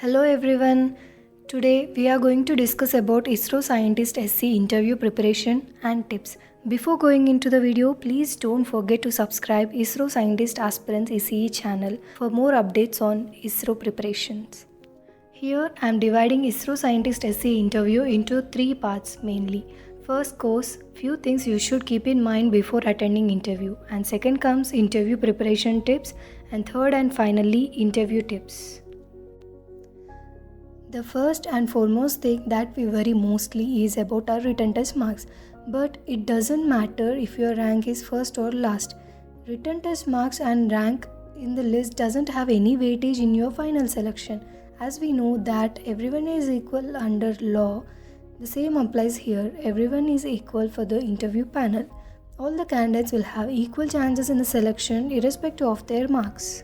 Hello everyone. Today we are going to discuss about ISRO Scientist SC interview preparation and tips. Before going into the video, please don't forget to subscribe ISRO Scientist Aspirants ECE channel for more updates on ISRO preparations. Here I am dividing ISRO Scientist SC interview into 3 parts mainly. First course, few things you should keep in mind before attending interview, and second comes interview preparation tips, and third and finally interview tips. The first and foremost thing that we worry mostly is about our written test marks, but it doesn't matter if your rank is first or last. Written test marks and rank in the list doesn't have any weightage in your final selection. As we know that everyone is equal under law, the same applies here. Everyone is equal for the interview panel. All the candidates will have equal chances in the selection irrespective of their marks.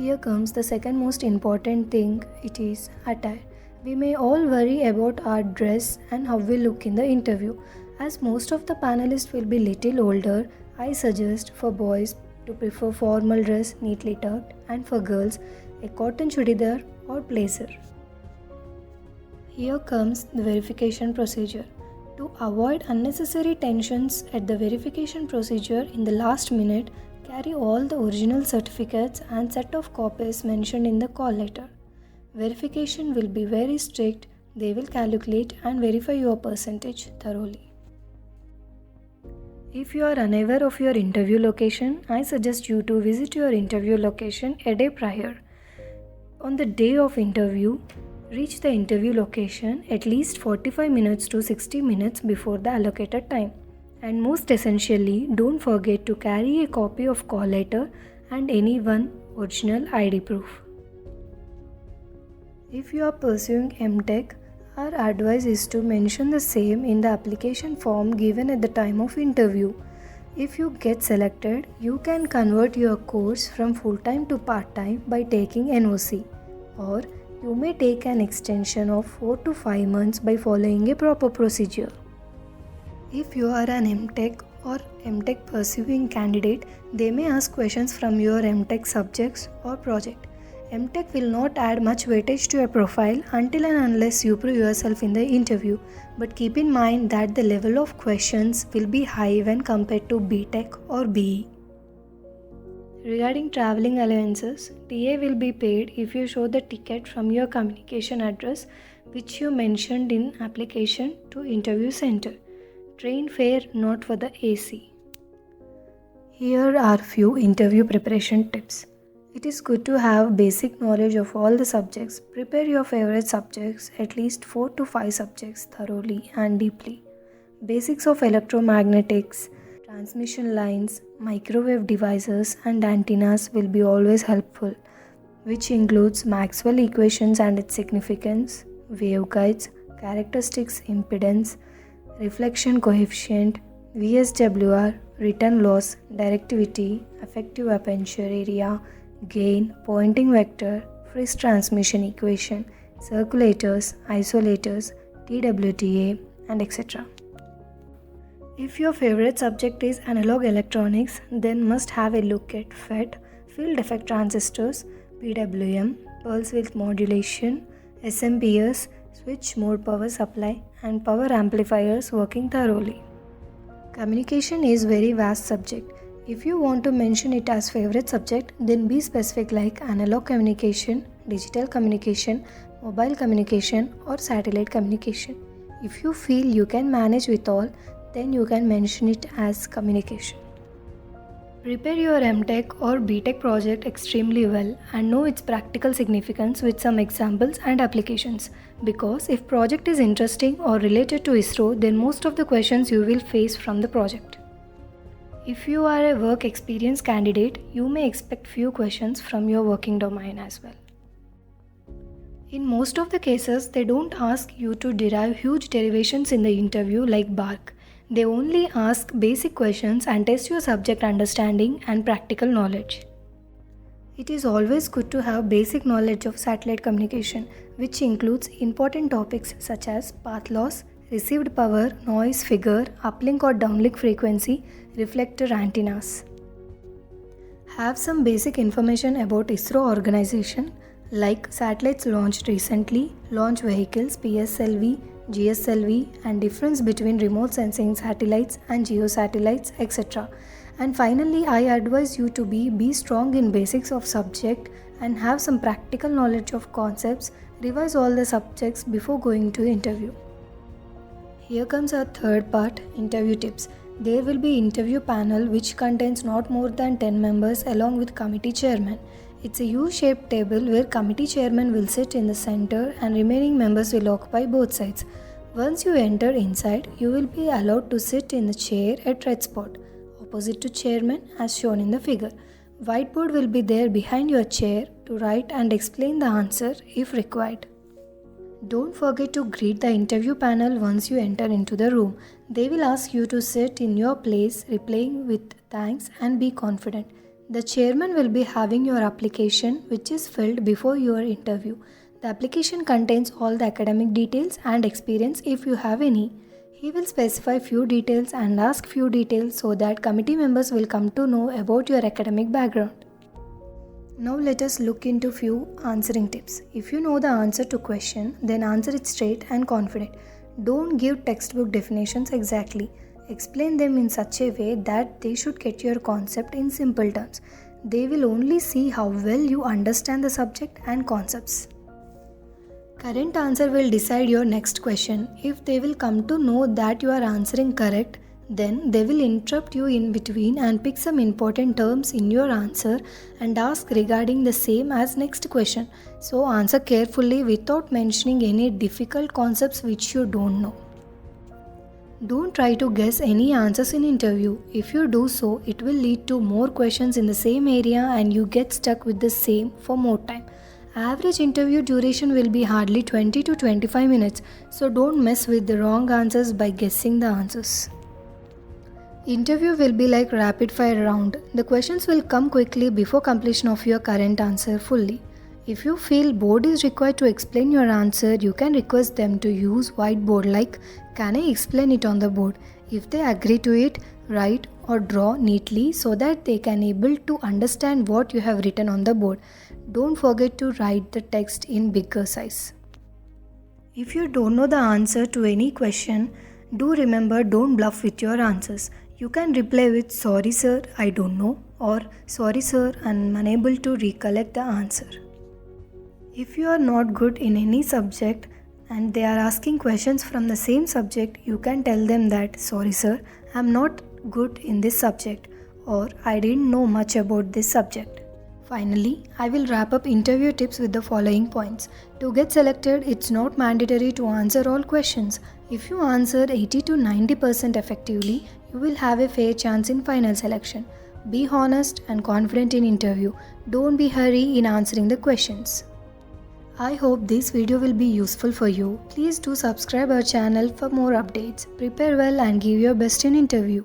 Here comes the second most important thing, it is attire. We may all worry about our dress and how we look in the interview. As most of the panelists will be little older, I suggest for boys to prefer formal dress neatly tucked, and for girls a cotton chudidar or blazer. Here comes the verification procedure. To avoid unnecessary tensions at the verification procedure in the last minute, carry all the original certificates and set of copies mentioned in the call letter. Verification will be very strict. They will calculate and verify your percentage thoroughly. If you are unaware of your interview location, I suggest you to visit your interview location a day prior. On the day of interview, reach the interview location at least 45 minutes to 60 minutes before the allocated time. And most essentially, don't forget to carry a copy of call letter and any one original ID proof. If you are pursuing MTech, our advice is to mention the same in the application form given at the time of interview. If you get selected, you can convert your course from full-time to part-time by taking NOC, or you may take an extension of 4 to 5 months by following a proper procedure. If you are an MTech or MTech pursuing candidate, they may ask questions from your MTech subjects or project. MTech will not add much weightage to your profile until and unless you prove yourself in the interview, but keep in mind that the level of questions will be high when compared to BTech or BE. Regarding traveling allowances, TA will be paid if you show the ticket from your communication address which you mentioned in application to interview center. Train fare not for the AC. Here are few interview preparation tips. It is good to have basic knowledge of all the subjects. Prepare your favorite subjects, at least 4 to 5 subjects thoroughly and deeply. Basics of electromagnetics, transmission lines, microwave devices and antennas will be always helpful, which includes Maxwell equations and its significance, waveguides, characteristics, impedance, reflection coefficient, VSWR, return loss, directivity, effective aperture area, gain, Poynting vector, Friis transmission equation, circulators, isolators, TWTA, and etc. If your favorite subject is analog electronics, then must have a look at FET, field effect transistors, PWM, pulse width modulation, SMPS, switch mode power supply, and power amplifiers working thoroughly. Communication is very vast subject. If you want to mention it as favorite subject, then be specific like analog communication, digital communication, mobile communication, or satellite communication. If you feel you can manage with all, then you can mention it as communication. Prepare your MTech or BTech project extremely well and know its practical significance with some examples and applications, because if project is interesting or related to ISRO, then most of the questions you will face from the project. If you are a work experience candidate, you may expect few questions from your working domain as well. In most of the cases, they don't ask you to derive huge derivations in the interview like BARC. They only ask basic questions and test your subject understanding and practical knowledge. It is always good to have basic knowledge of satellite communication, which includes important topics such as path loss, received power, noise figure, uplink or downlink frequency, reflector antennas. Have some basic information about ISRO organization like satellites launched recently, launch vehicles, PSLV, GSLV, and difference between remote sensing satellites and geosatellites, etc. And finally, I advise you to be strong in basics of subject and have some practical knowledge of concepts. Revise all the subjects before going to interview. Here comes our third part, interview tips. There will be interview panel which contains not more than 10 members along with committee chairman. It's a U-shaped table where committee chairman will sit in the center and remaining members will occupy both sides. Once you enter inside, you will be allowed to sit in the chair at red spot, opposite to chairman as shown in the figure. Whiteboard will be there behind your chair to write and explain the answer if required. Don't forget to greet the interview panel once you enter into the room. They will ask you to sit in your place, replying with thanks and be confident. The chairman will be having your application which is filled before your interview. The application contains all the academic details and experience if you have any. He will specify few details and ask few details so that committee members will come to know about your academic background. Now let us look into few answering tips. If you know the answer to question, then answer it straight and confident. Don't give textbook definitions exactly. Explain them in such a way that they should get your concept in simple terms. They will only see how well you understand the subject and concepts. Current answer will decide your next question. If they will come to know that you are answering correct, then they will interrupt you in between and pick some important terms in your answer and ask regarding the same as next question. So answer carefully without mentioning any difficult concepts which you don't know. Don't try to guess any answers in interview. If you do so, it will lead to more questions in the same area and you get stuck with the same for more time. Average interview duration will be hardly 20 to 25 minutes, so don't mess with the wrong answers by guessing the answers. Interview will be like rapid fire round. The questions will come quickly before completion of your current answer fully. If you feel board is required to explain your answer, you can request them to use whiteboard like, "Can I explain it on the board?" If they agree to it, write or draw neatly so that they can able to understand what you have written on the board. Don't forget to write the text in bigger size. If you don't know the answer to any question, do remember don't bluff with your answers. You can reply with "Sorry sir, I don't know" or "Sorry sir, I'm unable to recollect the answer." If you are not good in any subject and they are asking questions from the same subject, you can tell them that "Sorry sir, I'm not good in this subject" or "I didn't know much about this subject." Finally, I will wrap up interview tips with the following points. To get selected, it's not mandatory to answer all questions. If you answer 80 to 90% effectively, you will have a fair chance in final selection. Be honest and confident in interview. Don't be hurry in answering the questions. I hope this video will be useful for you. Please do subscribe our channel for more updates. Prepare well and give your best in interview.